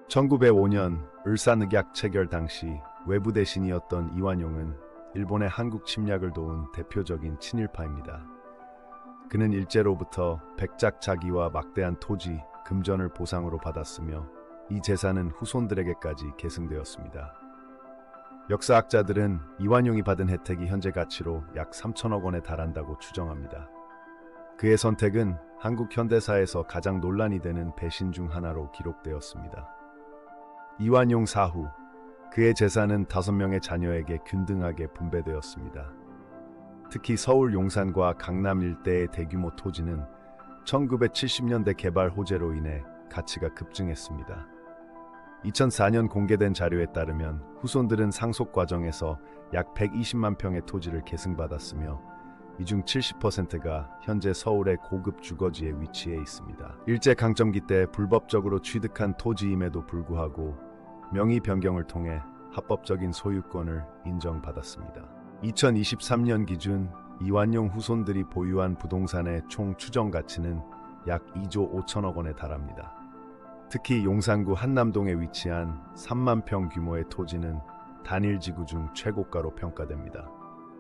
1905년 을사늑약 체결 당시 외부 대신이었던 이완용은 일본의 한국 침략을 도운 대표적인 친일파입니다. 그는 일제로부터 백작자기와 막대한 토지, 금전을 보상으로 받았으며 이 재산은 후손들에게까지 계승되었습니다. 역사학자들은 이완용이 받은 혜택이 현재 가치로 약 3천억 원에 달한다고 추정합니다. 그의 선택은 한국 현대사에서 가장 논란이 되는 배신 중 하나로 기록되었습니다. 이완용 사후, 그의 재산은 5명의 자녀에게 균등하게 분배되었습니다. 특히 서울 용산과 강남 일대의 대규모 토지는 1970년대 개발 호재로 인해 가치가 급증했습니다. 2004년 공개된 자료에 따르면 후손들은 상속 과정에서 약 120만 평의 토지를 계승받았으며 이 중 70%가 현재 서울의 고급 주거지에 위치해 있습니다. 일제강점기 때 불법적으로 취득한 토지임에도 불구하고 명의 변경을 통해 합법적인 소유권을 인정받았습니다. 2023년 기준 이완용 후손들이 보유한 부동산의 총 추정 가치는 약 2조 5천억 원에 달합니다. 특히 용산구 한남동에 위치한 3만 평 규모의 토지는 단일 지구 중 최고가로 평가됩니다.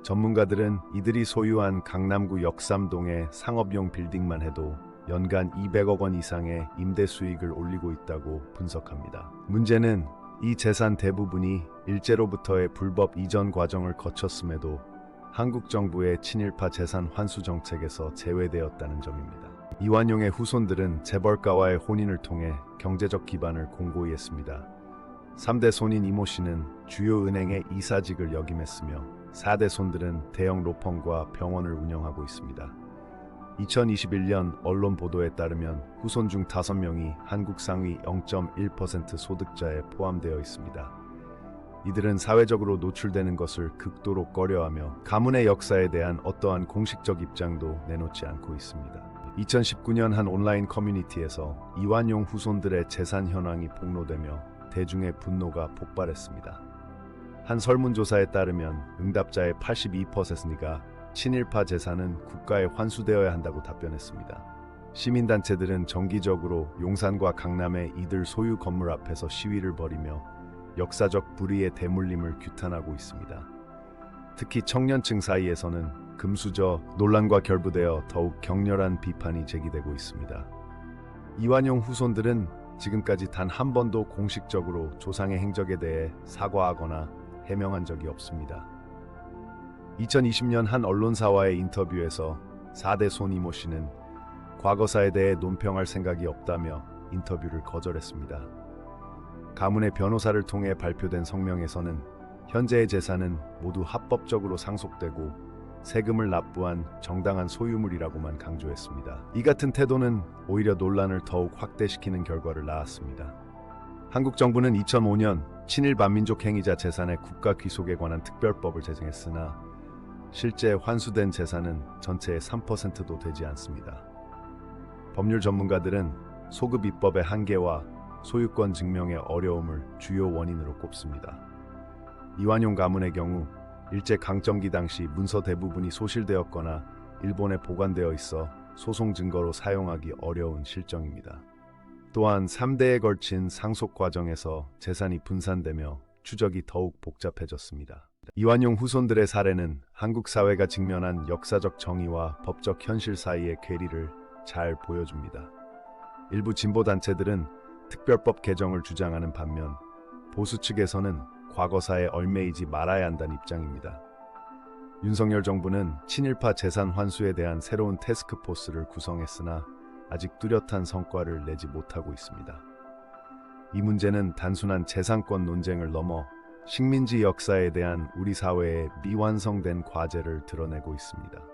전문가들은 이들이 소유한 강남구 역삼동의 상업용 빌딩만 해도 연간 200억 원 이상의 임대 수익을 올리고 있다고 분석합니다. 문제는 이 재산 대부분이 일제로부터의 불법 이전 과정을 거쳤음에도 한국 정부의 친일파 재산 환수 정책에서 제외되었다는 점입니다. 이완용의 후손들은 재벌가와의 혼인을 통해 경제적 기반을 공고히 했습니다. 3대 손인 이모 씨는 주요 은행의 이사직을 역임했으며 4대 손들은 대형 로펌과 병원을 운영하고 있습니다. 2021년 언론 보도에 따르면 후손 중 5명이 한국 상위 0.1% 소득자에 포함되어 있습니다. 이들은 사회적으로 노출되는 것을 극도로 꺼려하며 가문의 역사에 대한 어떠한 공식적 입장도 내놓지 않고 있습니다. 2019년 한 온라인 커뮤니티에서 이완용 후손들의 재산 현황이 폭로되며 대중의 분노가 폭발했습니다. 한 설문조사에 따르면 응답자의 82%가 친일파 재산은 국가에 환수되어야 한다고 답변했습니다. 시민단체들은 정기적으로 용산과 강남의 이들 소유 건물 앞에서 시위를 벌이며 역사적 불의의 대물림을 규탄하고 있습니다. 특히 청년층 사이에서는 금수저 논란과 결부되어 더욱 격렬한 비판이 제기되고 있습니다. 이완용 후손들은 지금까지 단 한 번도 공식적으로 조상의 행적에 대해 사과하거나 해명한 적이 없습니다. 2020년 한 언론사와의 인터뷰에서 4대 손 이모 씨는 과거사에 대해 논평할 생각이 없다며 인터뷰를 거절했습니다. 가문의 변호사를 통해 발표된 성명에서는 현재의 재산은 모두 합법적으로 상속되고 세금을 납부한 정당한 소유물이라고만 강조했습니다. 이 같은 태도는 오히려 논란을 더욱 확대시키는 결과를 낳았습니다. 한국 정부는 2005년 친일 반민족 행위자 재산의 국가 귀속에 관한 특별법을 제정했으나 실제 환수된 재산은 전체의 3%도 되지 않습니다. 법률 전문가들은 소급 입법의 한계와 소유권 증명의 어려움을 주요 원인으로 꼽습니다. 이완용 가문의 경우 일제 강점기 당시 문서 대부분이 소실되었거나 일본에 보관되어 있어 소송 증거로 사용하기 어려운 실정입니다. 또한 3대에 걸친 상속 과정에서 재산이 분산되며 추적이 더욱 복잡해졌습니다. 이완용 후손들의 사례는 한국 사회가 직면한 역사적 정의와 법적 현실 사이의 괴리를 잘 보여줍니다. 일부 진보단체들은 특별법 개정을 주장하는 반면 보수 측에서는 과거사에 얽매이지 말아야 한다는 입장입니다. 윤석열 정부는 친일파 재산 환수에 대한 새로운 태스크포스를 구성했으나 아직 뚜렷한 성과를 내지 못하고 있습니다. 이 문제는 단순한 재산권 논쟁을 넘어 식민지 역사에 대한 우리 사회의 미완성된 과제를 드러내고 있습니다.